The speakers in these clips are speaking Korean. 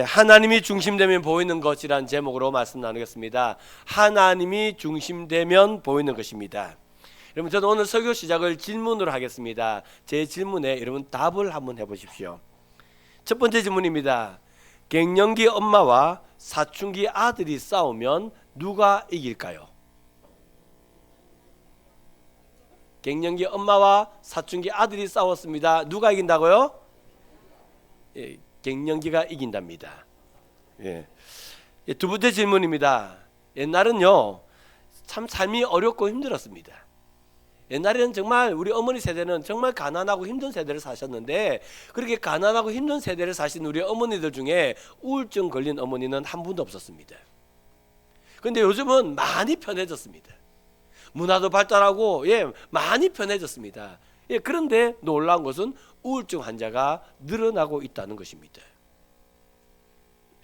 하나님이 중심되면 보이는 것이란 제목으로 말씀 나누겠습니다. 하나님이 중심되면 보이는 것입니다. 여러분, 저는 오늘 설교 시작을 질문으로 하겠습니다. 제 질문에 여러분 답을 한번 해보십시오. 첫 번째 질문입니다. 갱년기 엄마와 사춘기 아들이 싸우면 누가 이길까요? 갱년기 엄마와 사춘기 아들이 싸웠습니다. 누가 이긴다고요? 갱년기가 이긴답니다. 두 번째 질문입니다. 옛날은요, 참 삶이 어렵고 힘들었습니다. 옛날에는 정말 우리 어머니 세대는 정말 가난하고 힘든 세대를 사셨는데, 그렇게 가난하고 힘든 세대를 사신 우리 어머니들 중에 우울증 걸린 어머니는 한 분도 없었습니다. 그런데 요즘은 많이 편해졌습니다. 문화도 발달하고 많이 편해졌습니다. 그런데 놀라운 것은 우울증 환자가 늘어나고 있다는 것입니다.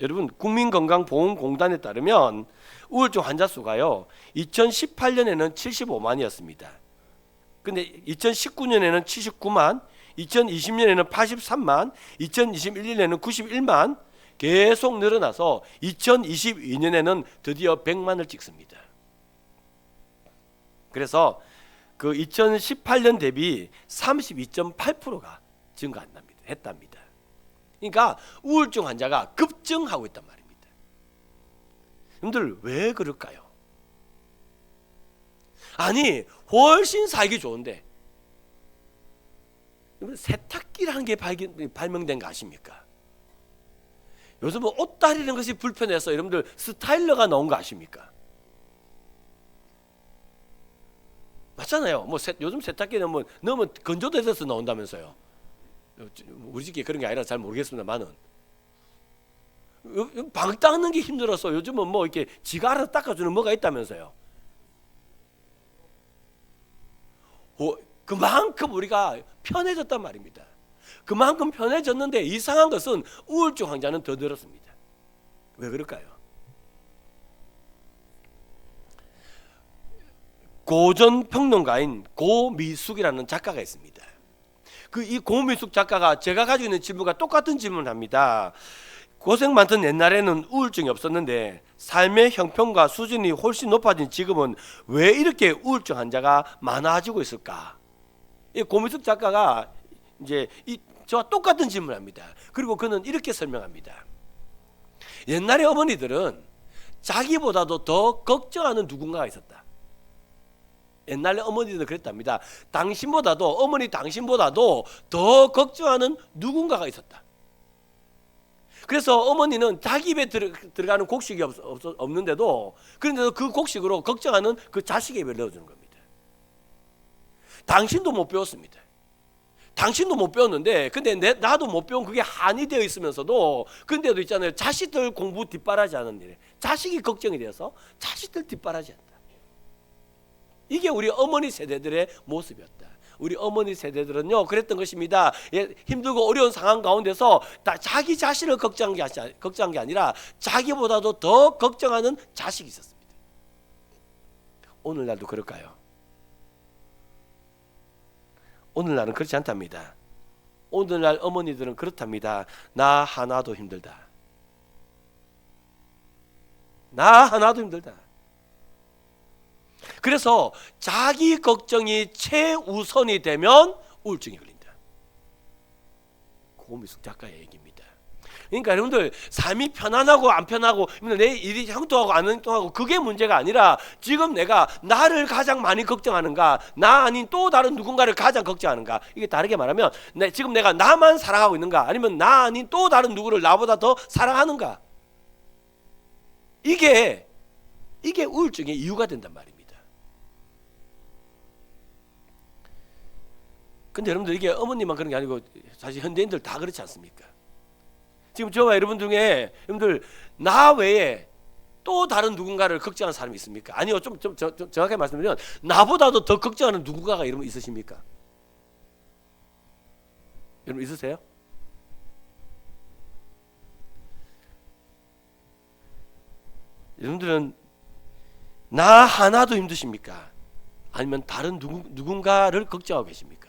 여러분, 국민건강보험공단에 따르면 우울증 환자 수가요, 2018년에는 75만이었습니다. 근데 2019년에는 79만, 2020년에는 83만, 2021년에는 91만 계속 늘어나서 2022년에는 드디어 100만을 찍습니다. 그래서 그 2018년 대비 32.8%가 했답니다. 그러니까 우울증 환자가 급증하고 있단 말입니다. 여러분들 왜 그럴까요? 아니, 훨씬 살기 좋은데 세탁기라는 게 발명된 거 아십니까? 요즘은 옷 다리는 것이 불편해서 여러분들 스타일러가 나온 거 아십니까? 맞잖아요. 요즘 세탁기는 넣으면 건조돼서 나온다면서요. 우리 집에 그런 게 아니라 잘 모르겠습니다만은 방 닦는 게 힘들어서 요즘은 이렇게 지가 알아서 닦아주는 뭐가 있다면서요. 그만큼 우리가 편해졌단 말입니다. 그만큼 편해졌는데 이상한 것은 우울증 환자는 더 늘었습니다. 왜 그럴까요? 고전 평론가인 고미숙이라는 작가가 있습니다. 이 고미숙 작가가 제가 가지고 있는 질문과 똑같은 질문을 합니다. 고생 많던 옛날에는 우울증이 없었는데 삶의 형편과 수준이 훨씬 높아진 지금은 왜 이렇게 우울증 환자가 많아지고 있을까? 이 고미숙 작가가 이제 저와 똑같은 질문을 합니다. 그리고 그는 이렇게 설명합니다. 옛날에 어머니들은 자기보다도 더 걱정하는 누군가가 있었다. 옛날에 어머니들은 그랬답니다. 당신보다도 더 걱정하는 누군가가 있었다. 그래서 어머니는 자기 입에 들어가는 곡식이 없는데도, 그런데도 그 곡식으로 걱정하는 그 자식의 입에 넣어주는 겁니다. 당신도 못 배웠습니다. 당신도 못 배웠는데, 근데 나도 못 배운 그게 한이 되어 있으면서도, 근데도 있잖아요, 자식들 공부 뒷바라지 하는 일에 자식이 걱정이 되어서 자식들 뒷바라지 한다. 이게 우리 어머니 세대들의 모습이었다. 우리 어머니 세대들은요, 그랬던 것입니다. 힘들고 어려운 상황 가운데서 자기 자신을 걱정한 게 아니라 자기보다도 더 걱정하는 자식이 있었습니다. 오늘날도 그럴까요? 오늘날은 그렇지 않답니다. 오늘날 어머니들은 그렇답니다. 나 하나도 힘들다. 나 하나도 힘들다. 그래서 자기 걱정이 최우선이 되면 우울증이 걸린다. 고미숙 작가의 얘기입니다. 그러니까 여러분들, 삶이 편안하고 안 편하고, 내 일이 형통하고 안 형통하고, 그게 문제가 아니라 지금 내가 나를 가장 많이 걱정하는가, 나 아닌 또 다른 누군가를 가장 걱정하는가. 이게 다르게 말하면 지금 내가 나만 사랑하고 있는가, 아니면 나 아닌 또 다른 누구를 나보다 더 사랑하는가. 이게 우울증의 이유가 된단 말입니다. 근데 여러분들, 이게 어머니만 그런 게 아니고 사실 현대인들 다 그렇지 않습니까? 지금 저와 여러분 중에 여러분들, 나 외에 또 다른 누군가를 걱정하는 사람이 있습니까? 아니요, 좀 정확하게 말씀드리면 나보다도 더 걱정하는 누군가가 여러분 있으십니까? 여러분 있으세요? 여러분들은 나 하나도 힘드십니까? 아니면 다른 누군가를 걱정하고 계십니까?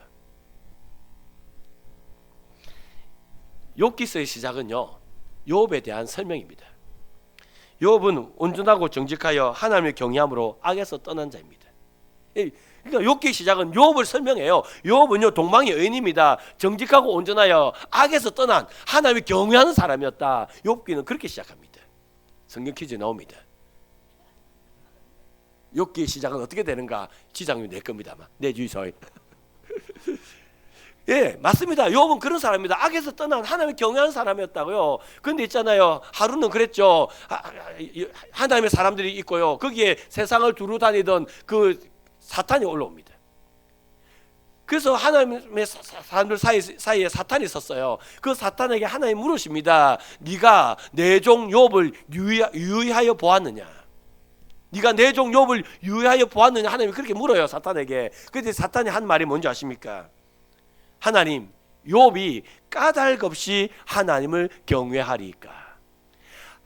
욥기서의 시작은요, 욥에 대한 설명입니다. 욥은 온전하고 정직하여 하나님을 경외함으로 악에서 떠난 자입니다. 그러니까 욥기의 시작은 욥을 설명해요. 욥은요 동방의 의인입니다. 정직하고 온전하여 악에서 떠난 하나님을 경외하는 사람이었다. 욥기는 그렇게 시작합니다. 성경 퀴즈 나옵니다. 욥기의 시작은 어떻게 되는가? 지장님이 내 겁니다만 내 주의소에. 예, 맞습니다. 욥은 그런 사람입니다. 악에서 떠난 하나님을 경외하는 사람이었다고요. 그런데 있잖아요. 하루는 그랬죠. 하나님의 사람들이 있고요. 거기에 세상을 두루 다니던 그 사탄이 올라옵니다. 그래서 하나님의 사람들 사이에 사탄이 있었어요. 그 사탄에게 하나님이 물으십니다. 네가 내 종 욥을 유의하여 보았느냐? 네가 내 종 욥을 유의하여 보았느냐? 하나님이 그렇게 물어요, 사탄에게. 그런데 사탄이 한 말이 뭔지 아십니까? 하나님, 욥이 까닭 없이 하나님을 경외하리까?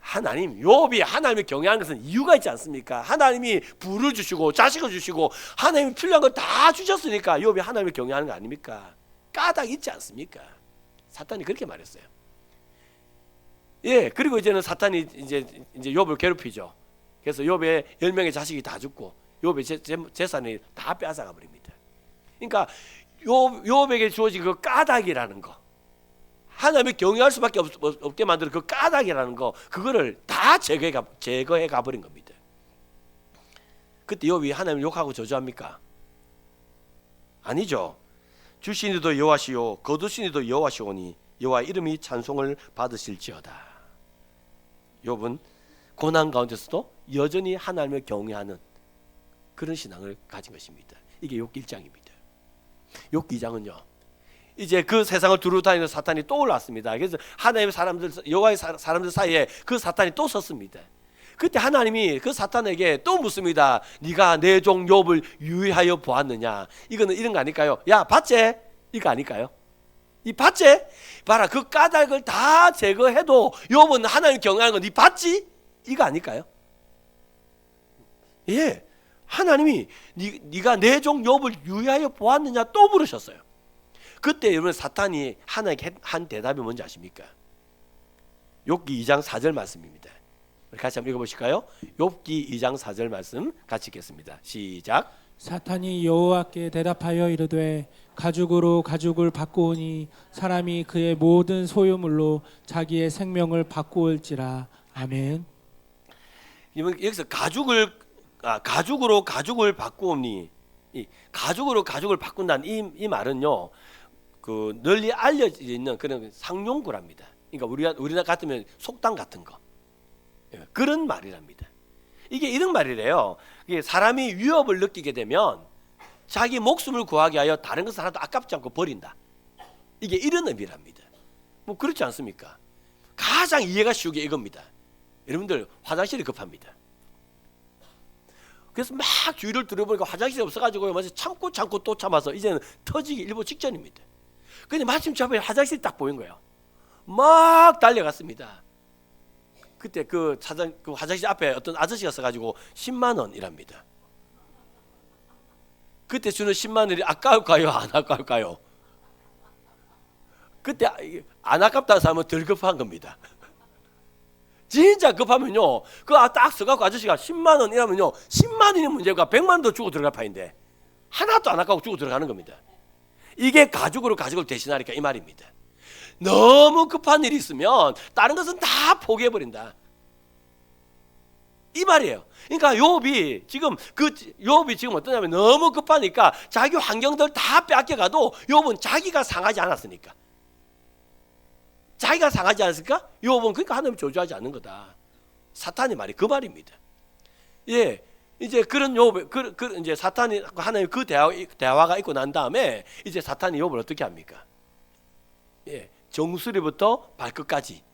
하나님, 욥이 하나님을 경외하는 것은 이유가 있지 않습니까? 하나님이 부를 주시고 자식을 주시고 하나님이 필요한 걸 다 주셨으니까 욥이 하나님을 경외하는 거 아닙니까? 까닭 있지 않습니까? 사탄이 그렇게 말했어요. 예, 그리고 이제는 사탄이 이제 욥을 괴롭히죠. 그래서 욥의 10명의 자식이 다 죽고 욥의 재산이 다 빼앗아가 버립니다. 그러니까 욥에게 주어진 그 까닭이라는 거, 하나님을 경외할 수밖에 없게 만드는 그 까닭이라는 거, 그거를 다 제거해 가버린 겁니다. 그때 욥이 하나님을 욕하고 저주합니까? 아니죠. 주신 이도 여호와시요 거두신 이도 여호와시오니 여호와 이름이 찬송을 받으실지어다. 욥은 고난 가운데서도 여전히 하나님을 경외하는 그런 신앙을 가진 것입니다. 이게 욥기 1장입니다. 욥기 2장은요, 이제 그 세상을 두루 다니는 사탄이 또 올라왔습니다. 그래서 하나님의 사람들, 여호와의 사람들 사이에 그 사탄이 또 섰습니다. 그때 하나님이 그 사탄에게 또 묻습니다. 네가 내 종 욥을 유의하여 보았느냐? 이거는 이런 거 아닐까요? 야, 봤지? 이거 아닐까요? 이 봤지? 봐라, 그 까닭을 다 제거해도 욥은 하나님 경외하는 거 네 봤지? 이거 아닐까요? 예, 하나님이 네가 내 종 욥을 유의하여 보았느냐 또 물으셨어요. 그때 여러분 사탄이 하나님께 한 대답이 뭔지 아십니까? 욥기 2장 4절 말씀입니다. 같이 한번 읽어보실까요? 욥기 2장 4절 말씀 같이 읽겠습니다. 시작. 사탄이 여호와께 대답하여 이르되 가죽으로 가죽을 바꾸오니 사람이 그의 모든 소유물로 자기의 생명을 바꾸올지라. 아멘. 여기서 가죽으로 가죽을 바꾸오니, 이 가죽으로 가죽을 바꾼다는 이 말은요, 그 널리 알려져 있는 그런 상용구랍니다. 그러니까 우리나라 같으면 속담 같은 거, 그런 말이랍니다. 이게 이런 말이래요. 이게 사람이 위협을 느끼게 되면 자기 목숨을 구하기 위하여 다른 것을 하나도 아깝지 않고 버린다. 이게 이런 의미랍니다. 뭐 그렇지 않습니까? 가장 이해가 쉬운 게 이겁니다. 여러분들 화장실이 급합니다. 그래서 막 주위를 들어보니까 화장실이 없어가지고 참고 또 참아서 이제는 터지기 일보 직전입니다. 근데 마침 저 앞에 화장실이 딱 보인 거예요. 막 달려갔습니다. 그때 그 화장실 앞에 어떤 아저씨가 서가지고 10만 원이랍니다. 그때 주는 10만 원이 아까울까요? 안 아까울까요? 그때 안 아깝다는 사람은 덜 급한 겁니다. 진짜 급하면요, 그 딱 서갖고 아저씨가 10만 원이라면요, 10만 원이 문제가 100만 원도 주고 들어갈 판인데 하나도 안 아까워 주고 들어가는 겁니다. 이게 가죽으로 가죽을 대신하니까 이 말입니다. 너무 급한 일이 있으면 다른 것은 다 포기해버린다, 이 말이에요. 그러니까 욥이 지금 어떠냐면 너무 급하니까 자기 환경들 다 빼앗겨가도 욥은 자기가 상하지 않았으니까. 자기가 상하지 않았을까? 욥은 그러니까 하나님 저주하지 않는 거다. 사탄의 말이 그 말입니다. 예, 이제 그런 욥, 이제 사탄이 하나님 그 대화가 있고 난 다음에 이제 사탄이 욥을 어떻게 합니까? 예, 정수리부터 발끝까지.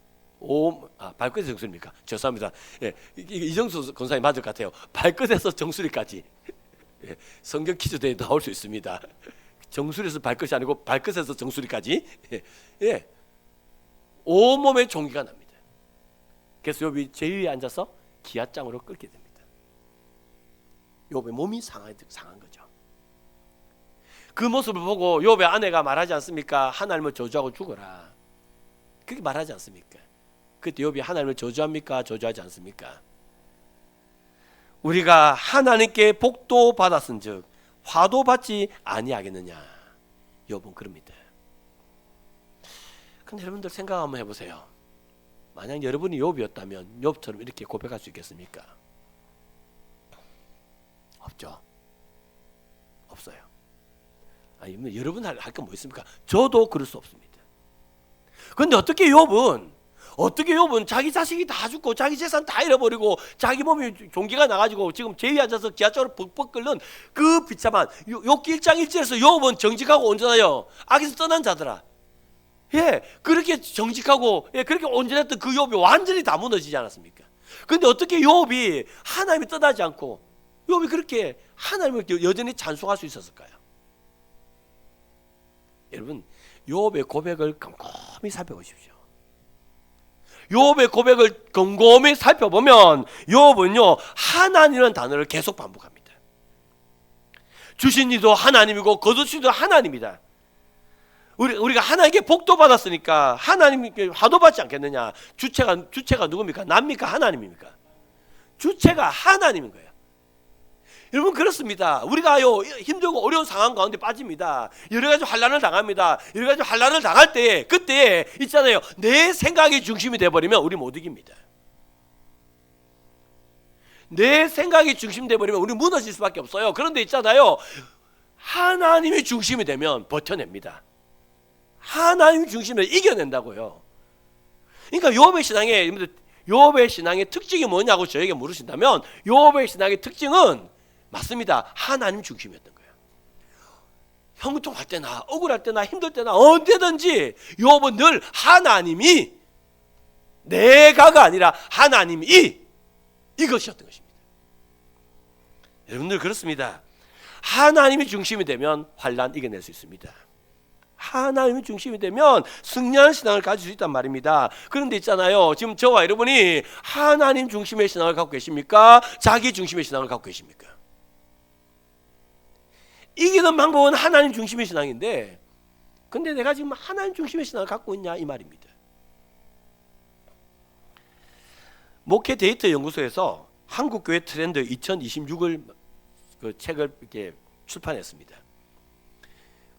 발끝에서 정수리입니까? 죄송합니다. 예, 이정수 권사님 맞을 것 같아요. 발끝에서 정수리까지. 예, 성경 퀴즈대에 나올 수 있습니다. 정수리에서 발끝이 아니고 발끝에서 정수리까지. 예. 온몸에 종기가 납니다. 그래서 욥이 제위에 앉아서 기앗장으로 끓게 됩니다. 욥의 몸이 상한 거죠. 그 모습을 보고 욥의 아내가 말하지 않습니까? 하나님을 저주하고 죽어라. 그렇게 말하지 않습니까? 그때 욥이 하나님을 저주합니까? 저주하지 않습니까? 우리가 하나님께 복도 받았은즉 화도 받지 아니하겠느냐. 욥은 그럽니다. 근데 여러분들 생각 한번 해보세요. 만약 여러분이 욥이었다면 욥처럼 이렇게 고백할 수 있겠습니까? 없죠. 없어요. 아니, 여러분 할 게 뭐 있습니까? 저도 그럴 수 없습니다. 그런데 어떻게 욥은 자기 자식이 다 죽고 자기 재산 다 잃어버리고 자기 몸이 종기가 나가지고 지금 제위 앉아서 기아쪽으로 벅벅 끓는 그 비참한 욥기 1장 1절에서 욥은 정직하고 온전하여 악에서 떠난 자들아. 예, 그렇게 정직하고 예, 그렇게 온전했던 그 욥이 완전히 다 무너지지 않았습니까? 그런데 어떻게 욥이 하나님이 떠나지 않고 욥이 그렇게 하나님을 여전히 찬송할 수 있었을까요? 여러분, 욥의 고백을 꼼꼼히 살펴보십시오. 욥의 고백을 곰곰이 살펴보면 욥은요 하나님이라는 단어를 계속 반복합니다. 주신 이도 하나님이고 거두신 이도 하나님이다. 우리가 하나님께 복도 받았으니까 하나님께 화도 받지 않겠느냐. 주체가 누굽니까? 남입니까? 하나님입니까? 주체가 하나님인 거예요. 여러분 그렇습니다. 우리가요 힘들고 어려운 상황 가운데 빠집니다. 여러 가지 환난을 당합니다. 여러 가지 환난을 당할 때 그때 있잖아요. 내 생각이 중심이 돼버리면 우리 못 이깁니다. 내 생각이 중심이 돼버리면 우리 무너질 수밖에 없어요. 그런데 있잖아요. 하나님이 중심이 되면 버텨냅니다. 하나님이 중심을 이겨낸다고요. 그러니까 욥의 신앙의 특징이 뭐냐고 저에게 물으신다면 욥의 신앙의 특징은 맞습니다. 하나님 중심이었던 거예요. 형통할 때나 억울할 때나 힘들 때나 언제든지 욥은 늘 하나님이 내가가 아니라 하나님이 이것이었던 것입니다. 여러분들 그렇습니다. 하나님이 중심이 되면 환난 이겨낼 수 있습니다. 하나님이 중심이 되면 승리하는 신앙을 가질 수 있단 말입니다. 그런데 있잖아요. 지금 저와 여러분이 하나님 중심의 신앙을 갖고 계십니까? 자기 중심의 신앙을 갖고 계십니까? 이기는 방법은 하나님 중심의 신앙인데 근데 내가 지금 하나님 중심의 신앙을 갖고 있냐 이 말입니다. 목회 데이터 연구소에서 한국교회 트렌드 2026을 그 책을 이렇게 출판했습니다.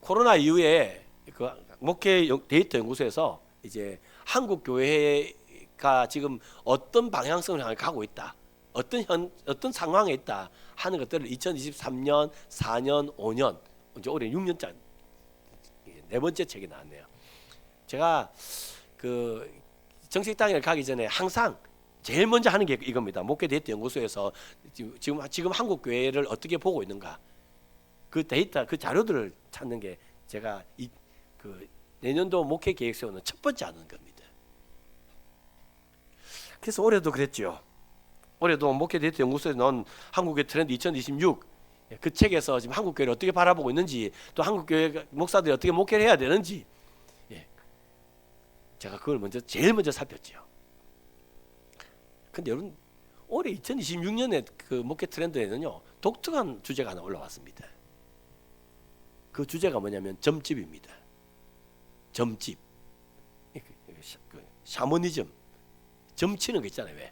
코로나 이후에 그 목회 데이터 연구소에서 이제 한국 교회가 지금 어떤 방향성을 향해 가고 있다, 어떤 상황에 있다 하는 것들을 2023년, 4년, 5년, 이제 올해 6년째 네 번째 책이 나왔네요. 제가 그 정식 당일 가기 전에 항상 제일 먼저 하는 게 이겁니다. 목회 데이터 연구소에서 지금 한국 교회를 어떻게 보고 있는가, 그 데이터, 그 자료들을 찾는 게 제가 그 내년도 목회 계획 세우는 첫 번째 하는 겁니다. 그래서 올해도 그랬죠. 올해도 목회 데이터 연구소에 넣은 한국의 트렌드 2026 그 책에서 지금 한국 교회를 어떻게 바라보고 있는지, 또 한국 교회 목사들이 어떻게 목회를 해야 되는지, 제가 그걸 제일 먼저 살폈죠. 근데 여러분 올해 2026년에 그 목회 트렌드에는요 독특한 주제가 하나 올라왔습니다. 그 주제가 뭐냐면 점집입니다. 점집, 샤머니즘, 점치는 거 있잖아요. 왜?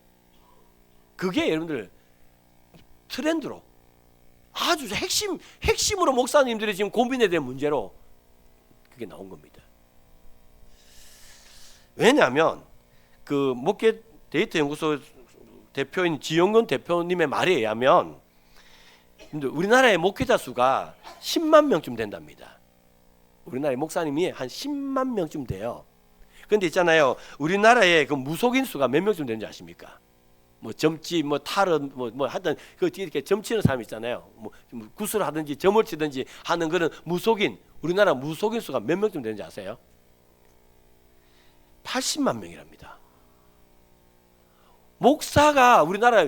그게 여러분들 트렌드로 아주 핵심으로 목사님들이 지금 고민해야 될 문제로 그게 나온 겁니다. 왜냐하면 그 목회 데이터 연구소 대표인 지용근 대표님의 말에 의하면 우리나라의 목회자 수가 10만 명쯤 된답니다. 우리나라의 목사님이 한 10만 명쯤 돼요. 그런데 있잖아요, 우리나라의 그 무속인 수가 몇 명쯤 되는지 아십니까? 뭐 점집, 뭐 탈은, 뭐 하여튼 그 뒤에 이렇게 점치는 사람 있잖아요. 뭐 구슬을 하든지 점을 치든지 하는 그런 무속인, 우리나라 무속인 수가 몇 명쯤 되는지 아세요? 80만 명이랍니다. 목사가 우리나라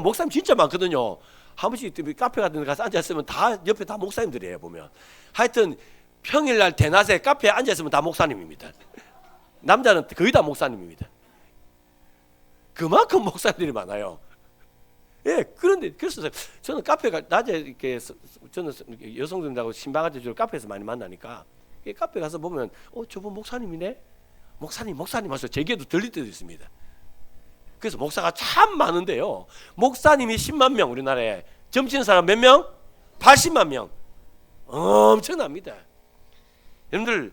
목사님 진짜 많거든요. 한 번씩 카페 같은 데 가서 앉아있으면 다 옆에 다 목사님들이에요. 보면 하여튼 평일날 대낮에 카페에 앉아있으면 다 목사님입니다. 남자는 거의 다 목사님입니다. 그만큼 목사님들이 많아요. 예, 그런데 그래서 저는 카페가 낮에 이렇게 저는 여성들하고 신방할 때 주로 카페에서 많이 만나니까 카페 가서 보면 저분 목사님이네. 목사님 하면서 제게도 들릴 때도 있습니다. 그래서 목사가 참 많은데요. 목사님이 10만 명, 우리나라에 점치는 사람 몇 명? 80만 명. 엄청납니다. 여러분들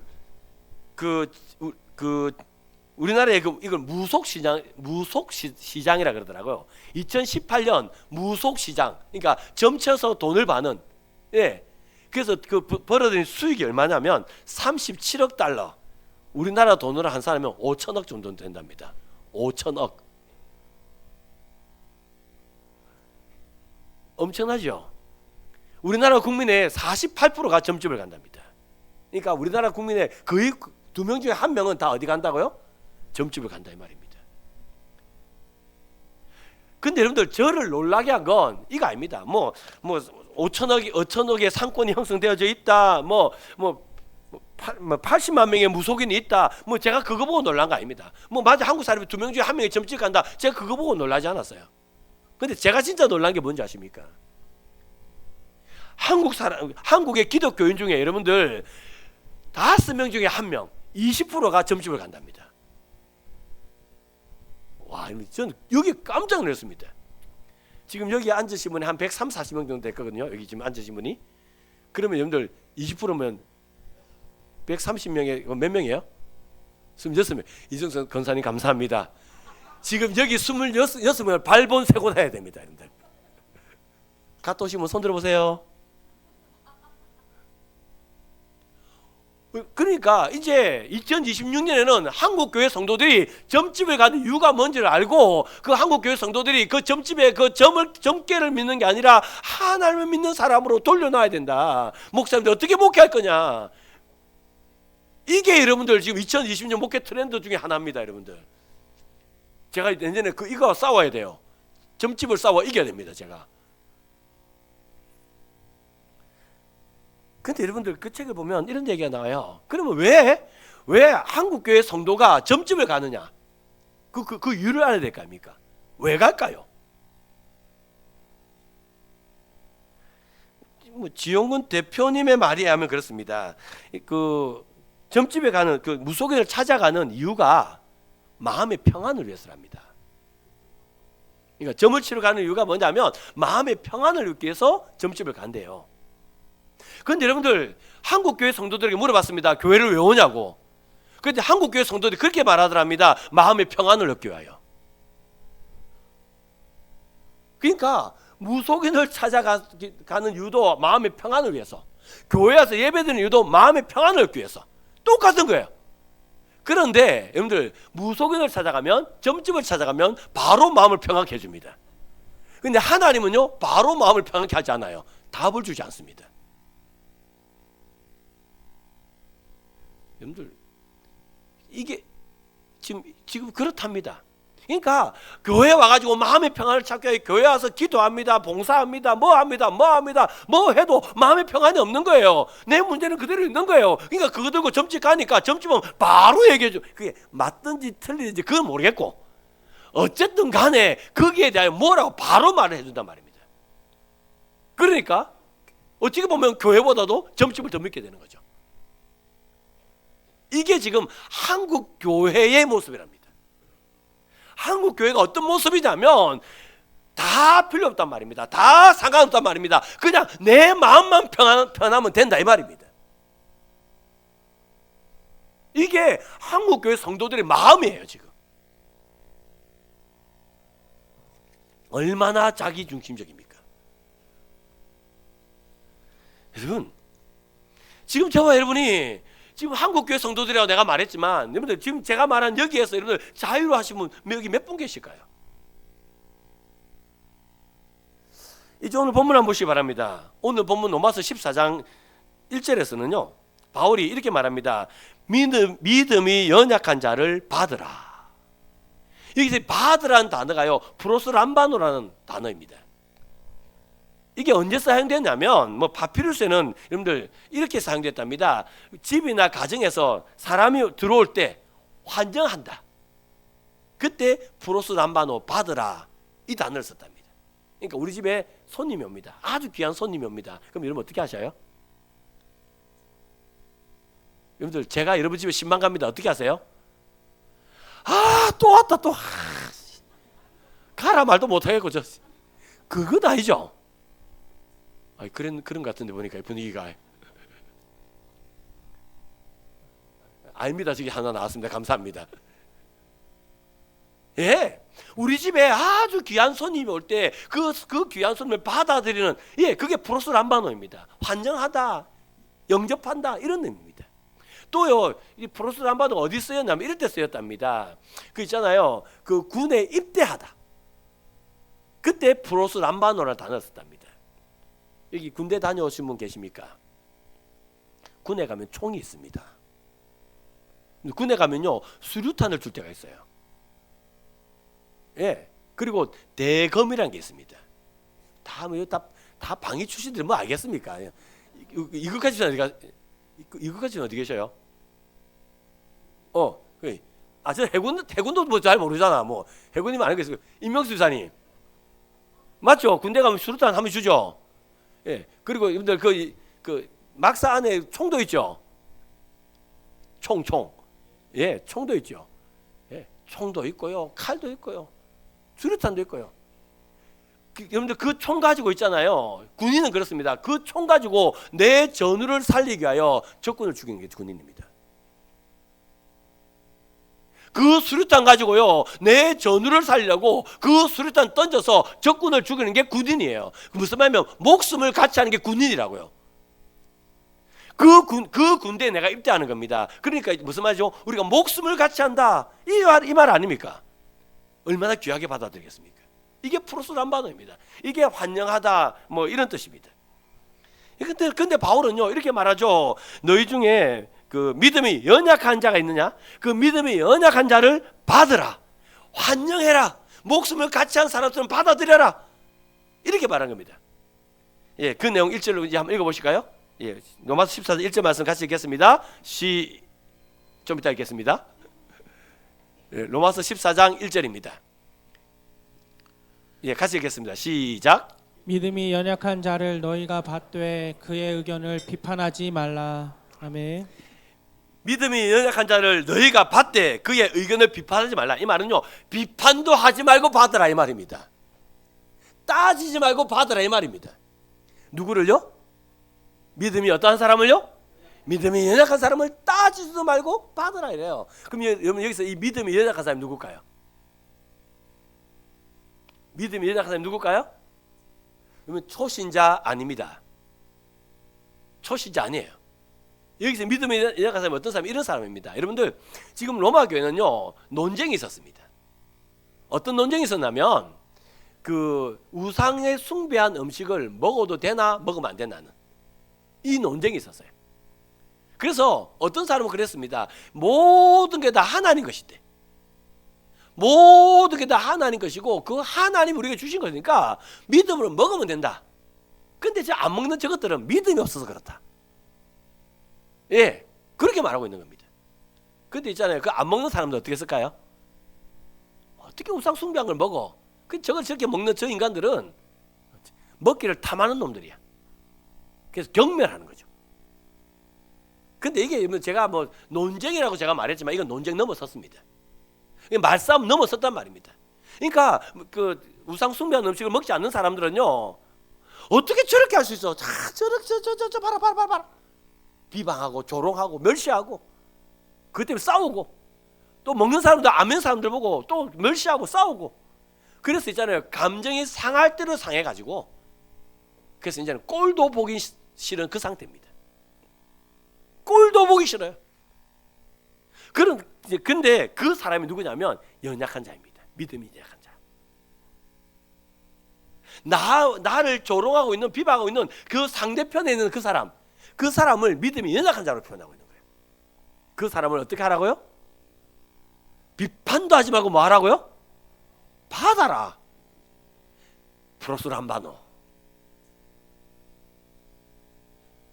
우리나라에 이걸 무속시장이라 그러더라고요. 2018년 무속시장, 그러니까 점쳐서 돈을 버는. 예. 그래서 벌어들인 수익이 얼마냐면 37억 달러. 우리나라 돈으로 한 사람이면 5천억 정도 된답니다. 5천억. 엄청나죠? 우리나라 국민의 48%가 점집을 간답니다. 그러니까 우리나라 국민의 거의 2명 중에 1명은 다 어디 간다고요? 점집을 간다 이 말입니다. 근데 여러분들 저를 놀라게 한 건 이거 아닙니다. 뭐 5천억의 상권이 형성되어져 있다. 80만 명의 무속인이 있다. 제가 그거 보고 놀란 거 아닙니다. 맞아, 한국 사람이 2명 중에 1명이 점집 간다. 제가 그거 보고 놀라지 않았어요. 근데 제가 진짜 놀란 게 뭔지 아십니까? 한국의 기독교인 중에 여러분들 5명 중에 1명, 20%가 점집을 간답니다. 와, 저는 여기 깜짝 놀랐습니다. 지금 여기 앉으신 분이 한 130, 40명 정도 됐거든요. 여기 지금 앉으신 분이. 그러면 여러분들 20%면 130명에 몇 명이에요? 26명. 이정선 권사님 감사합니다. 지금 여기 26명을 발본 세고 나야 됩니다. 여러분들. 갔다 오시면 손 들어보세요. 그러니까 이제 2026년에는 한국교회 성도들이 점집에 가는 이유가 뭔지를 알고 그 한국교회 성도들이 그 점집에 그 점괘를 믿는 게 아니라 하나님을 믿는 사람으로 돌려놔야 된다. 목사님들 어떻게 목회할 거냐. 이게 여러분들 지금 2020년 목회 트렌드 중에 하나입니다. 여러분들 제가 내년에 이거 싸워야 돼요. 점집을 싸워 이겨야 됩니다. 제가. 근데 여러분들 그 책을 보면 이런 얘기가 나와요. 그러면 왜 한국교회 성도가 점집을 가느냐? 그 이유를 알아야 될 거 아닙니까? 왜 갈까요? 지용근 대표님의 말에 하면 그렇습니다. 점집에 가는 무속인을 찾아가는 이유가 마음의 평안을 위해서랍니다. 그러니까 점을 치러 가는 이유가 뭐냐면 마음의 평안을 얻기 위해서 점집을 간대요. 그런데 여러분들 한국교회 성도들에게 물어봤습니다. 교회를 왜 오냐고. 그런데 한국교회 성도들이 그렇게 말하더랍니다. 마음의 평안을 얻기 위하여. 그러니까 무속인을 찾아가는 이유도 마음의 평안을 위해서, 교회 와서 예배드리는 이유도 마음의 평안을 얻기 위해서. 똑같은 거예요. 그런데 여러분들 무속인을 찾아가면, 점집을 찾아가면 바로 마음을 평안케 해줍니다. 그런데 하나님은요 바로 마음을 평안케 하지 않아요. 답을 주지 않습니다. 여러분들 이게 지금 그렇답니다. 그러니까 교회 와가지고 마음의 평안을 찾기 위해 교회 와서 기도합니다, 봉사합니다, 뭐 해도 마음의 평안이 없는 거예요. 내 문제는 그대로 있는 거예요. 그러니까 그거 들고 점집 가니까 점집은 바로 얘기해줘. 그게 맞든지 틀리든지 그건 모르겠고 어쨌든 간에 거기에 대하여 뭐라고 바로 말을 해준단 말입니다. 그러니까 어떻게 보면 교회보다도 점집을 더 믿게 되는 거죠. 이게 지금 한국 교회의 모습이랍니다. 한국 교회가 어떤 모습이냐면 다 필요 없단 말입니다. 다 상관없단 말입니다. 그냥 내 마음만 편하면 된다 이 말입니다. 이게 한국 교회 성도들의 마음이에요. 지금 얼마나 자기중심적입니까? 여러분 지금 저와 여러분이 지금 한국교회 성도들이라고 내가 말했지만 여러분들 지금 제가 말한 여기에서 여러분들 자유로 하시면 여기 몇 분 계실까요? 이제 오늘 본문 한번 보시기 바랍니다. 오늘 본문 로마서 14장 1절에서는요 바울이 이렇게 말합니다. 믿음이 연약한 자를 받으라. 여기서 받으라는 단어가요 프로스람바노라는 단어입니다. 이게 언제 사용됐냐면 파피루스에는 여러분들 이렇게 사용됐답니다. 집이나 가정에서 사람이 들어올 때 환정한다. 그때 프로스람바노 받으라 이 단어를 썼답니다. 그러니까 우리 집에 손님이 옵니다. 아주 귀한 손님이 옵니다. 그럼 여러분 어떻게 하셔요? 여러분들 제가 여러분 집에 신방 갑니다. 어떻게 하세요? 또 왔다 또. 가라 말도 못하겠고 저 그건 아니죠. 그런 것 같은데 보니까 분위기가. 아닙니다. 저기 하나 나왔습니다. 감사합니다. 예, 우리 집에 아주 귀한 손님이 올 때 그 귀한 손님을 받아들이는, 예, 그게 프로스 람바노입니다. 환영하다, 영접한다, 이런 의미입니다. 또요, 이 프로스 람바노가 어디 쓰였냐면 이럴 때 쓰였답니다. 그 있잖아요, 그 군에 입대하다. 그때 프로스 람바노라는 단어를 썼답니다. 여기 군대 다녀오신 분 계십니까? 군에 가면 총이 있습니다. 군에 가면요, 수류탄을 줄 때가 있어요. 예, 그리고 대검이라는 게 있습니다. 다 방위 출신들이 뭐 알겠습니까? 이것까지는 어디 계셔요? 저 해군도 뭐 잘 모르잖아. 뭐 해군이면 알겠어요. 임명수 유사님 맞죠? 군대 가면 수류탄 한번 주죠. 예, 그리고 여러분들 그 막사 안에 총도 있죠. 총. 예, 총도 있죠. 예, 총도 있고요, 칼도 있고요, 수류탄도 있고요. 여러분들 그 총 가지고 있잖아요. 군인은 그렇습니다. 그 총 가지고 내 전우를 살리기 위하여 적군을 죽이는 게 군인입니다. 그 수류탄 가지고요, 내 전우를 살리려고 그 수류탄 던져서 적군을 죽이는 게 군인이에요. 무슨 말이냐면 목숨을 같이 하는 게 군인이라고요. 그 군대에 내가 입대하는 겁니다. 그러니까 무슨 말이죠? 우리가 목숨을 같이 한다, 이 말 아닙니까? 얼마나 귀하게 받아들이겠습니까? 이게 프로스 람바노입니다. 이게 환영하다, 뭐 이런 뜻입니다. 근데 바울은요, 이렇게 말하죠. 너희 중에 그 믿음이 연약한 자가 있느냐? 그 믿음이 연약한 자를 받으라, 환영해라, 목숨을 같이 한 사람처럼 받아들여라, 이렇게 말한 겁니다. 예, 그 내용 1절로 이제 한번 읽어보실까요? 예, 로마서 14장 1절 말씀 같이 읽겠습니다. 좀 이따 읽겠습니다. 예, 로마서 14장 1절입니다. 예, 같이 읽겠습니다. 시작. 믿음이 연약한 자를 너희가 받되 그의 의견을 비판하지 말라. 아멘. 믿음이 연약한 자를 너희가 받되 그의 의견을 비판하지 말라. 이 말은요, 비판도 하지 말고 받으라, 이 말입니다. 따지지 말고 받으라, 이 말입니다. 누구를요? 믿음이 어떠한 사람을요? 믿음이 연약한 사람을 따지지도 말고 받으라 이래요. 그럼 여러분, 여기서 이 믿음이 연약한 사람이 누굴까요? 믿음이 연약한 사람이 누굴까요? 그러면 초신자 아닙니다. 초신자 아니에요. 여기서 믿음이 연약한 사람이 어떤 사람이 이런 사람입니다. 여러분들, 지금 로마 교회는요, 논쟁이 있었습니다. 어떤 논쟁이 있었냐면, 그 우상에 숭배한 음식을 먹어도 되나 먹으면 안 되나는 이 논쟁이 있었어요. 그래서 어떤 사람은 그랬습니다. 모든 게 다 하나님 것이대. 모든 게 다 하나님 것이고 그 하나님 우리에게 주신 거니까 믿음으로 먹으면 된다. 근데 안 먹는 저것들은 믿음이 없어서 그렇다. 예, 그렇게 말하고 있는 겁니다. 근데 있잖아요, 그 안 먹는 사람들 어떻게 했을까요? 어떻게 우상 숭배한 걸 먹어? 저걸 저렇게 먹는 저 인간들은 먹기를 탐하는 놈들이야. 그래서 경멸하는 거죠. 근데 이게 제가 뭐 논쟁이라고 제가 말했지만 이건 논쟁 넘어섰습니다. 말싸움 넘어섰단 말입니다. 그러니까 그 우상 숭배한 음식을 먹지 않는 사람들은요, 어떻게 저렇게 할 수 있어? 저 봐라. 비방하고 조롱하고 멸시하고 그것 때문에 싸우고, 또 먹는 사람들 안 먹는 사람들 보고 또 멸시하고 싸우고, 그래서 있잖아요, 감정이 상할 대로 상해가지고, 그래서 이제는 꼴도 보기 싫은 그 상태입니다. 꼴도 보기 싫어요. 근데 그 사람이 누구냐면 연약한 자입니다. 믿음이 연약한 자. 나를 조롱하고 있는, 비방하고 있는 그 상대편에 있는 그 사람을 믿음이 연약한 자로 표현하고 있는 거예요. 그 사람을 어떻게 하라고요? 비판도 하지 말고 뭐 하라고요? 받아라. 프로스 람바노.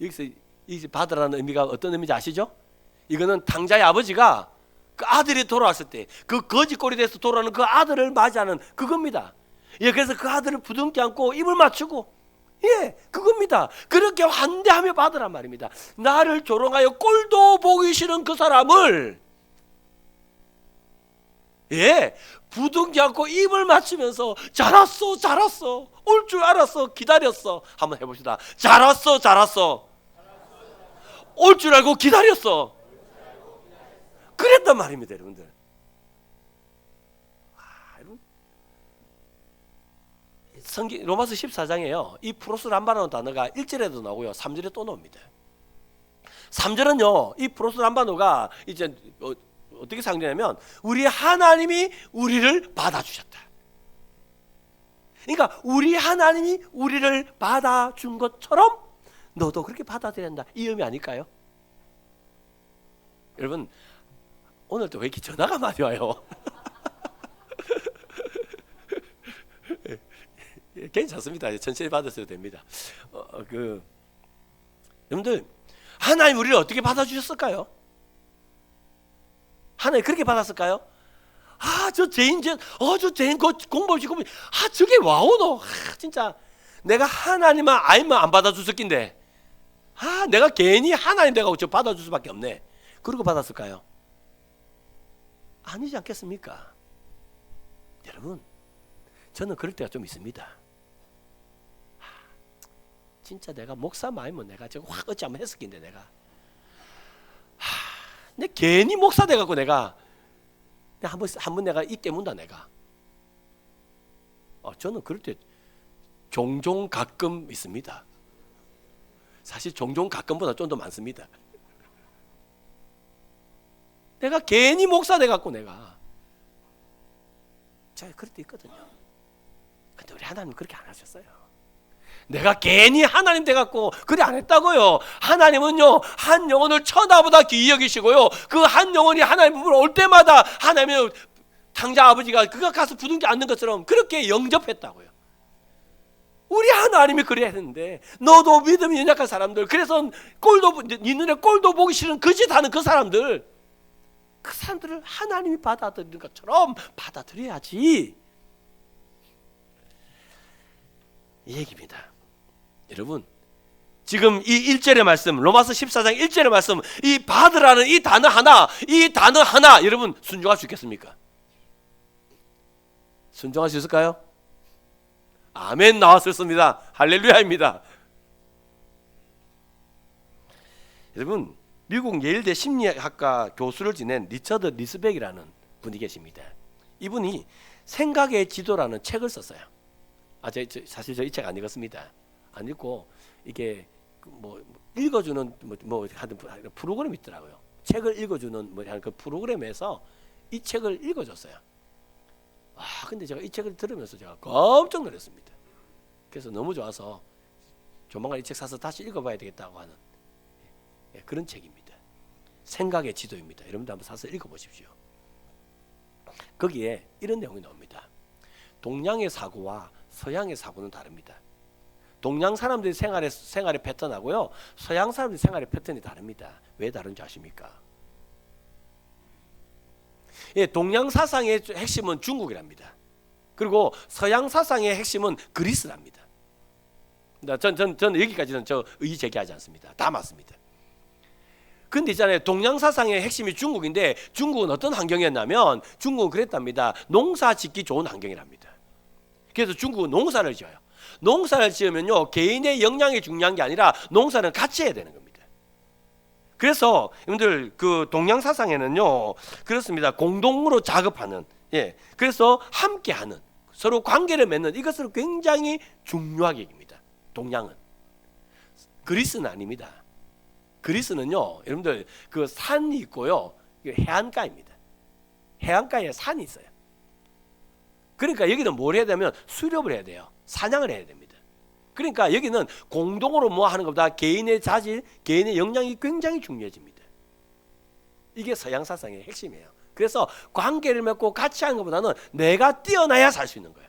여기서 이 받으라는 의미가 어떤 의미인지 아시죠? 이거는 당자의 아버지가 그 아들이 돌아왔을 때 그 거지꼴이 돼서 돌아오는 그 아들을 맞이하는 그겁니다. 예, 그래서 그 아들을 부둥켜 안고 입을 맞추고, 예, 그겁니다. 그렇게 환대하며 받으란 말입니다. 나를 조롱하여 꼴도 보기 싫은 그 사람을 예, 부둥지 않고 입을 맞추면서 잘 왔어, 잘 왔어, 올 줄 알았어, 기다렸어. 한번 해봅시다. 잘 왔어, 잘 왔어, 올 줄 알고 기다렸어. 그랬단 말입니다, 여러분들. 여러분, 성경 로마서 14장에요. 이 프로스람바라는 단어가 1절에도 나오고요, 3절에 또 나옵니다. 3절은요, 이 프로스람바노가 이제 어떻게 상징하냐면 우리 하나님이 우리를 받아주셨다. 그러니까 우리 하나님이 우리를 받아준 것처럼 너도 그렇게 받아들여야 한다, 이 의미 아닐까요? 여러분, 오늘도 왜 이렇게 전화가 많이 와요? 괜찮습니다. 천천히 받으셔도 됩니다. 여러분들, 하나님 우리를 어떻게 받아주셨을까요? 하나님 그렇게 받았을까요? 저 죄인, 저 죄인 공범시 저게 와오노. 진짜 내가 하나님만 아니면 안 받아줬을 낀데, 내가 괜히 하나님 돼가고 저 받아줄 수밖에 없네. 그러고 받았을까요? 아니지 않겠습니까? 여러분, 저는 그럴 때가 좀 있습니다. 진짜 내가 목사만 아니면 내가 저거 확 어찌 한번 했을 낀데, 내가 내 괜히 목사 돼갖고 내가 한번 내가 이 깨문다 내가. 저는 그럴 때 종종 가끔 있습니다. 사실 종종 가끔보다 좀 더 많습니다. 내가 괜히 목사 돼갖고 내가 제가 그럴 때 있거든요. 근데 우리 하나님 그렇게 안 하셨어요. 내가 괜히 하나님 돼갖고 그래 안 했다고요. 하나님은요, 한 영혼을 천하보다 귀히 여기시고요, 그 한 영혼이 하나님 부분을 올 때마다 하나님의 당장 아버지가 그가 가서 부둥켜 앉는 것처럼 그렇게 영접했다고요. 우리 하나님이 그래야 했는데, 너도 믿음이 연약한 사람들, 그래서 네 눈에 꼴도 보기 싫은 그 짓 하는 그 사람들을 하나님이 받아들이는 것처럼 받아들여야지, 이 얘기입니다. 여러분, 지금 이 1절의 말씀, 로마서 14장 1절의 말씀, 이 받으라는 이 단어 하나, 여러분 순종할 수 있겠습니까? 순종할 수 있을까요? 아멘 나왔습니다. 할렐루야입니다. 여러분, 미국 예일대 심리학과 교수를 지낸 리처드 리스백이라는 분이 계십니다. 이분이 생각의 지도라는 책을 썼어요. 사실 저 이 책 안 읽었습니다. 안 읽고 이게 뭐 읽어주는 하는 프로그램이 있더라고요. 책을 읽어주는 그 프로그램에서 이 책을 읽어줬어요. 근데 제가 이 책을 들으면서 제가 깜짝 놀랐습니다. 그래서 너무 좋아서 조만간 이 책 사서 다시 읽어봐야 되겠다고 하는 그런 책입니다. 생각의 지도입니다. 여러분들 한번 사서 읽어보십시오. 거기에 이런 내용이 나옵니다. 동양의 사고와 서양의 사고는 다릅니다. 동양 사람들의 생활의 패턴하고요, 서양 사람들의 생활의 패턴이 다릅니다. 왜 다른지 아십니까? 동양 사상의 핵심은 중국이랍니다. 그리고 서양 사상의 핵심은 그리스랍니다. 전 여기까지는 저 의의 제기하지 않습니다. 다 맞습니다. 근데 있잖아요, 동양 사상의 핵심이 중국인데, 중국은 어떤 환경이었냐면, 중국은 그랬답니다. 농사 짓기 좋은 환경이랍니다. 그래서 중국은 농사를 지어요. 농사를 지으면요, 개인의 역량이 중요한 게 아니라 농사는 같이 해야 되는 겁니다. 그래서 여러분들 그 동양 사상에는요, 그렇습니다. 공동으로 작업하는, 그래서 함께하는, 서로 관계를 맺는, 이것을 굉장히 중요하게 여깁니다. 동양은. 그리스는 아닙니다. 그리스는요, 여러분들 그 산이 있고요, 해안가입니다. 해안가에 산이 있어요. 그러니까 여기는 뭘 해야 되면 수렵을 해야 돼요. 사냥을 해야 됩니다. 그러니까 여기는 공동으로 뭐 하는 것보다 개인의 자질, 개인의 역량이 굉장히 중요해집니다. 이게 서양 사상의 핵심이에요. 그래서 관계를 맺고 같이 하는 것보다는 내가 뛰어나야 살 수 있는 거예요.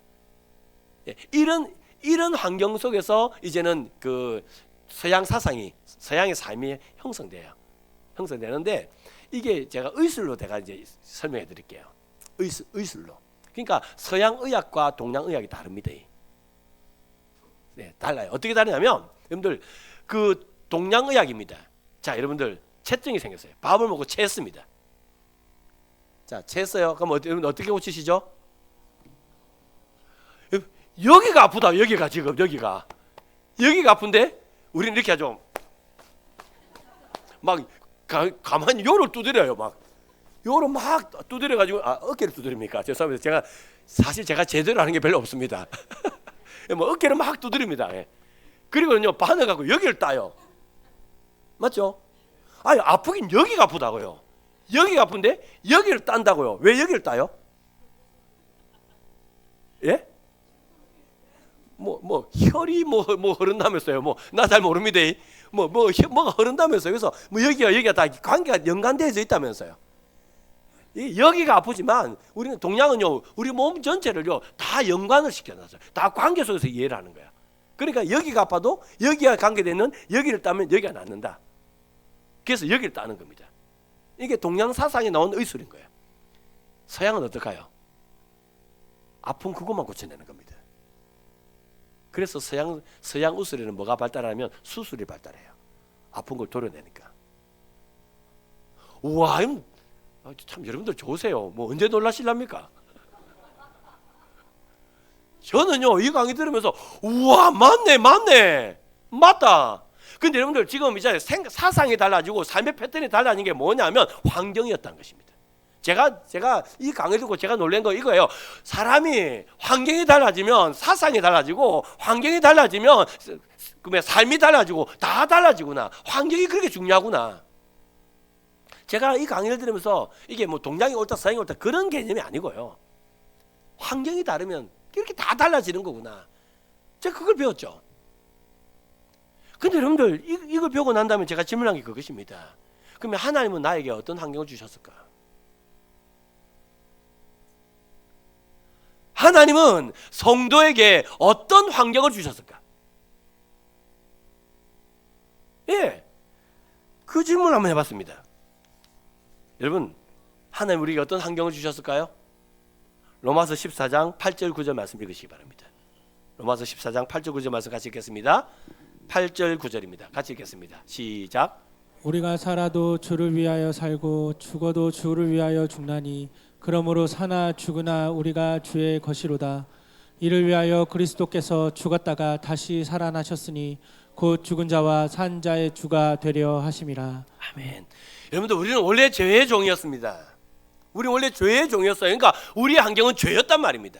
이런 환경 속에서 이제는 그 서양 사상이, 서양의 삶이 형성되는데, 이게 제가 의술로 제가 이제 설명해 드릴게요. 의술로. 그러니까 서양 의학과 동양 의학이 다릅니다. 달라요. 어떻게 다르냐면, 여러분들 그 동양 의학입니다. 자, 여러분들 체증이 생겼어요. 밥을 먹고 체했습니다. 자, 챘어요. 그럼 어떻게 고치시죠? 여기가 아프다. 여기가 지금 여기가 아픈데 우리는 이렇게 하죠. 막 가만히 요를 두드려요. 막 요를 막 두드려 가지고 어깨를 두드립니까? 죄송합니다. 제가 제대로 하는 게 별로 없습니다. 뭐 어깨를 막 두드립니다. 예. 그리고는요 바늘 갖고 여기를 따요. 맞죠? 아니 아프긴 여기가 아프다고요. 여기가 아픈데 여기를 딴다고요. 왜 여기를 따요? 예? 뭐 혈이 뭐 흐른다면서요. 뭐 나 잘 모릅니다. 뭐가 흐른다면서요. 그래서 뭐 여기가 다 관계가 연관되어져 있다면서요. 여기가 아프지만 우리는 동양은요 우리 몸 전체를요 다 연관을 시켜놨어요. 다 관계 속에서 이해를 하는 거야. 그러니까 여기가 아파도 여기와 관계되는 여기를 따면 여기가 낫는다. 그래서 여기를 따는 겁니다. 이게 동양 사상에 나온 의술인 거예요. 서양은 어떨까요? 아픈 그것만 고쳐내는 겁니다. 그래서 서양 의술에는 뭐가 발달하면 수술이 발달해요. 아픈 걸 도려내니까. 우와, 참 여러분들 좋으세요. 뭐 언제 놀라실랍니까? 저는요 이 강의 들으면서 우와 맞다. 근데 여러분들 지금 이제 사상이 달라지고 삶의 패턴이 달라진 게 뭐냐면 환경이었다는 것입니다. 제가 이 강의 듣고 제가 놀란 거 이거예요. 사람이 환경이 달라지면 사상이 달라지고 환경이 달라지면 삶이 달라지고 다 달라지구나. 환경이 그렇게 중요하구나. 제가 이 강의를 들으면서 이게 뭐 동양이 옳다 서양이 옳다 그런 개념이 아니고요. 환경이 다르면 이렇게 다 달라지는 거구나. 제가 그걸 배웠죠. 근데 여러분들 이걸 배우고 난 다음에 제가 질문한 게 그것입니다. 그러면 하나님은 나에게 어떤 환경을 주셨을까? 하나님은 성도에게 어떤 환경을 주셨을까? 예, 그 질문을 한번 해봤습니다. 여러분, 하나님 우리에게 어떤 환경을 주셨을까요? 로마서 14장 8절 9절 말씀 읽으시기 바랍니다. 로마서 14장 8절 9절 말씀 같이 읽겠습니다. 8절 9절입니다. 같이 읽겠습니다. 시작. 우리가 살아도 주를 위하여 살고 죽어도 주를 위하여 죽나니 그러므로 사나 죽으나 우리가 주의 것이로다. 이를 위하여 그리스도께서 죽었다가 다시 살아나셨으니 곧 죽은 자와 산 자의 주가 되려 하심이라. 아멘. 여러분들 우리는 원래 죄의 종이었습니다. 우리 원래 죄의 종이었어요. 그러니까 우리의 환경은 죄였단 말입니다.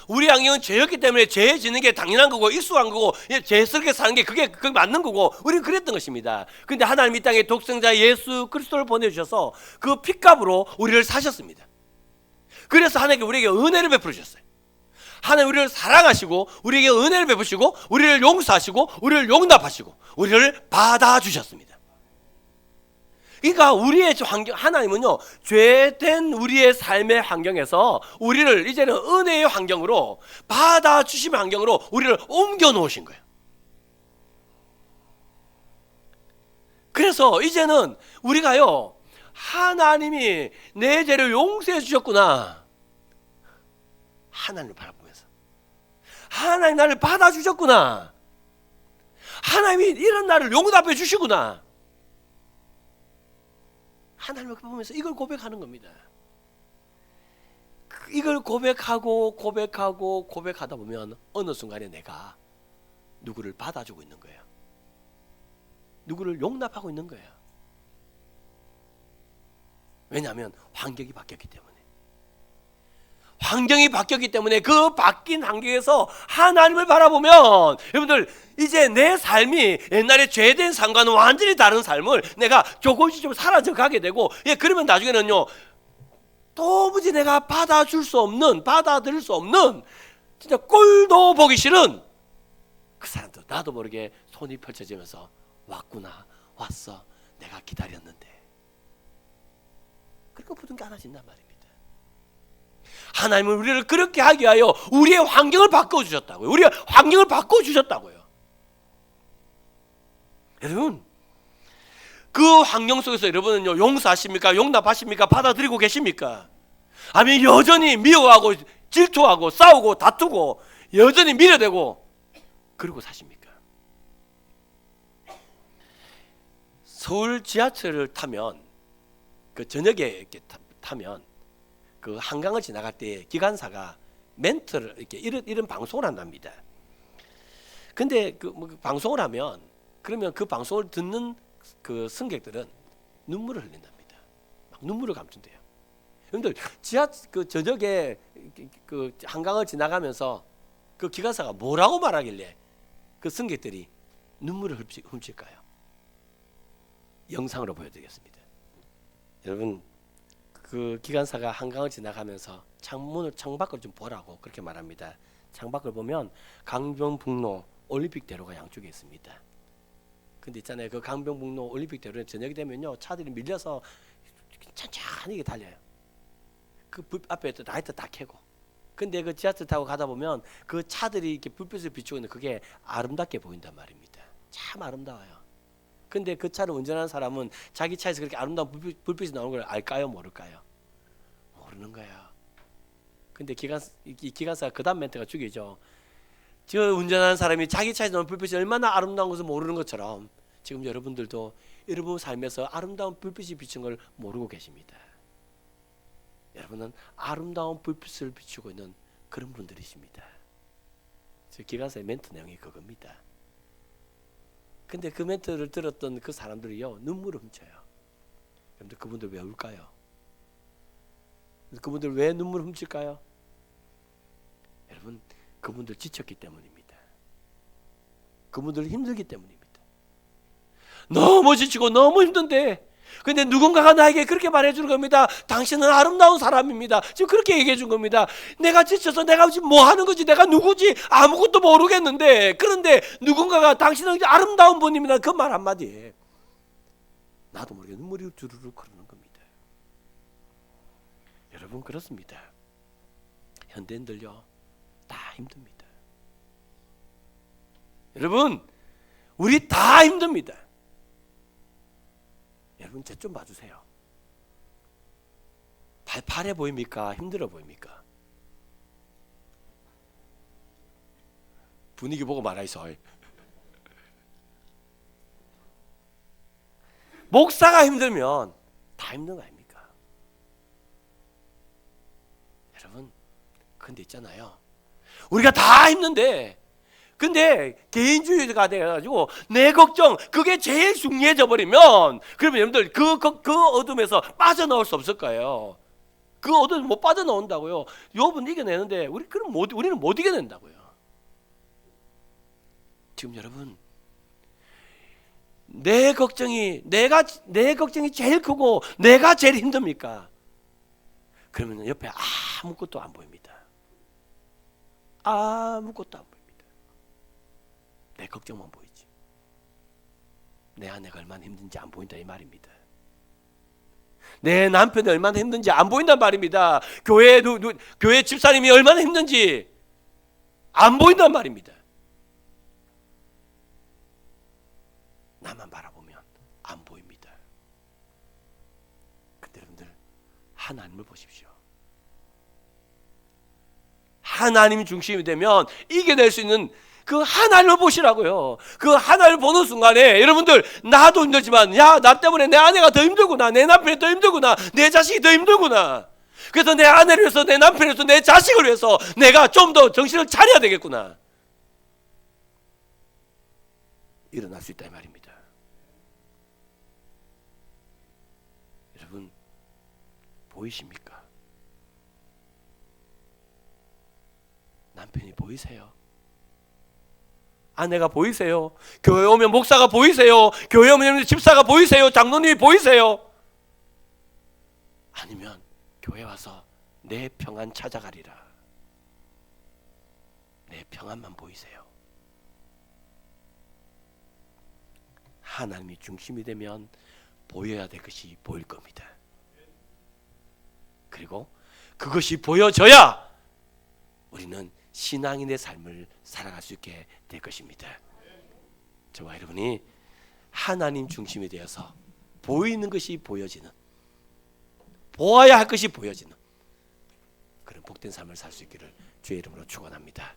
우리 환경은 죄였기 때문에 죄 짓는 게 당연한 거고 익숙한 거고 죄스럽게 사는 게 그게 맞는 거고 우리는 그랬던 것입니다. 그런데 하나님 이 땅에 독생자 예수 그리스도를 보내주셔서 그 핏값으로 우리를 사셨습니다. 그래서 하나님께 우리에게 은혜를 베풀어 주셨어요. 하나님 우리를 사랑하시고 우리에게 은혜를 베푸시고 우리를 용서하시고 우리를 용납하시고 우리를 받아주셨습니다. 그러니까 우리의 환경, 하나님은요 죄된 우리의 삶의 환경에서 우리를 이제는 은혜의 환경으로 받아주심의 환경으로 우리를 옮겨 놓으신 거예요. 그래서 이제는 우리가요 하나님이 내 죄를 용서해 주셨구나, 하나님을 바라보면서 하나님 나를 받아주셨구나, 하나님이 이런 나를 용납해 주시구나, 하나님을 보면서 이걸 고백하는 겁니다. 이걸 고백하다 보면 어느 순간에 내가 누구를 받아주고 있는 거예요. 누구를 용납하고 있는 거예요. 왜냐하면 환경이 바뀌었기 때문에. 환경이 바뀌었기 때문에 그 바뀐 환경에서 하나님을 바라보면 여러분들 이제 내 삶이 옛날에 죄된 삶과는 완전히 다른 삶을 내가 조금씩 좀 사라져 가게 되고, 그러면 나중에는요 도무지 내가 받아들일 수 없는 진짜 꼴도 보기 싫은 그 사람도 나도 모르게 손이 펼쳐지면서 왔구나, 왔어, 내가 기다렸는데, 그러니까 부둥 안아진단 말입니다. 하나님은 우리를 그렇게 하기 위하여 우리의 환경을 바꿔주셨다고요. 우리의 환경을 바꿔주셨다고요. 여러분, 그 환경 속에서 여러분은요 용서하십니까? 용납하십니까? 받아들이고 계십니까? 아니면 여전히 미워하고 질투하고 싸우고 다투고 여전히 밀어대고 그러고 사십니까? 서울 지하철을 타면 그 저녁에 이렇게 타면 그 한강을 지나갈 때 기관사가 멘트를 이렇게 이런 방송을 한답니다. 근데 뭐 방송을 하면 그러면 그 방송을 듣는 그 승객들은 눈물을 흘린답니다. 막 눈물을 감춘대요. 여러분들 그 저녁에 그 한강을 지나가면서 그 기관사가 뭐라고 말하길래 그 승객들이 눈물을 훔칠까요? 영상으로 보여드리겠습니다. 여러분 그 기관사가 한강을 지나가면서 창밖을 좀 보라고 그렇게 말합니다. 창밖을 보면 강변북로 올림픽대로가 양쪽에 있습니다. 근데 있잖아요, 그 강변북로 올림픽대로는 저녁이 되면요 차들이 밀려서 천천히 달려요. 그 불 앞에 라이트 딱 켜고. 근데 그 지하철 타고 가다 보면 그 차들이 이렇게 불빛을 비추고 있는 그게 아름답게 보인단 말입니다. 참 아름다워요. 근데 그 차를 운전하는 사람은 자기 차에서 그렇게 아름다운 불빛이 나오는 걸 알까요? 모를까요? 모르는 거예요. 근데 기관사가 그 다음 멘트가 죽이죠. 저 운전하는 사람이 자기 차에서 나오는 불빛이 얼마나 아름다운 것을 모르는 것처럼 지금 여러분들도 여러분 삶에서 아름다운 불빛이 비치는 걸 모르고 계십니다. 여러분은 아름다운 불빛을 비추고 있는 그런 분들이십니다. 기관사의 멘트 내용이 그겁니다. 근데 그 멘트를 들었던 그 사람들이요 눈물을 훔쳐요. 여러분들 그분들 왜 울까요? 그분들 왜 눈물을 훔칠까요? 여러분 그분들 지쳤기 때문입니다. 그분들 힘들기 때문입니다. 너무 지치고 너무 힘든데 근데 누군가가 나에게 그렇게 말해주는 겁니다. 당신은 아름다운 사람입니다. 지금 그렇게 얘기해 준 겁니다. 내가 지쳐서 내가 지금 뭐 하는 거지, 내가 누구지 아무것도 모르겠는데, 그런데 누군가가 당신은 아름다운 분입니다. 그 말 한마디에 나도 모르게 눈물이 주르륵 흐르는 겁니다. 여러분 그렇습니다. 현대인들요 다 힘듭니다. 여러분 우리 다 힘듭니다. 여러분 제 좀 봐주세요. 팔팔해 보입니까? 힘들어 보입니까? 분위기 보고 말하이소. 목사가 힘들면 다 힘든 거 아닙니까? 여러분 근데 있잖아요, 우리가 다 힘든데 근데 개인주의가 돼가지고 내 걱정 그게 제일 중요해져 버리면 그러면 여러분들 그 어둠에서 빠져나올 수 없을 거예요. 그 어둠에서 못 빠져나온다고요. 욥은 이겨내는데 우리는 못 이겨낸다고요. 지금 여러분 내 걱정이 제일 크고 내가 제일 힘듭니까? 그러면 옆에 아무것도 안 보입니다. 아무것도 안 보입니다. 내 걱정만 보이지. 내 아내가 얼마나 힘든지 안 보인다 이 말입니다. 내 남편이 얼마나 힘든지 안 보인단 말입니다. 교회 집사님이 얼마나 힘든지 안 보인단 말입니다. 나만 바라보면 안 보입니다. 근데 여러분들 하나님을 보십시오. 하나님이 중심이 되면 이겨낼 수 있는 그 하나님을 보시라고요. 그 하나님을 보는 순간에 여러분들 나도 힘들지만 야, 나 때문에 내 아내가 더 힘들구나, 내 남편이 더 힘들구나, 내 자식이 더 힘들구나. 그래서 내 아내를 위해서, 내 남편을 위해서, 내 자식을 위해서 내가 좀 더 정신을 차려야 되겠구나. 일어날 수 있다 이 말입니다. 여러분 보이십니까? 남편이 보이세요? 아내가 보이세요? 교회 오면 목사가 보이세요? 교회 오면 집사가 보이세요? 장로님이 보이세요? 아니면 교회 와서 내 평안 찾아가리라, 내 평안만 보이세요? 하나님이 중심이 되면 보여야 될 것이 보일 겁니다. 그리고 그것이 보여져야 우리는 신앙인의 삶을 살아갈 수 있게 될 것입니다. 저와 여러분이 하나님 중심이 되어서 보이는 것이 보여지는, 보아야 할 것이 보여지는 그런 복된 삶을 살 수 있기를 주의 이름으로 축원합니다.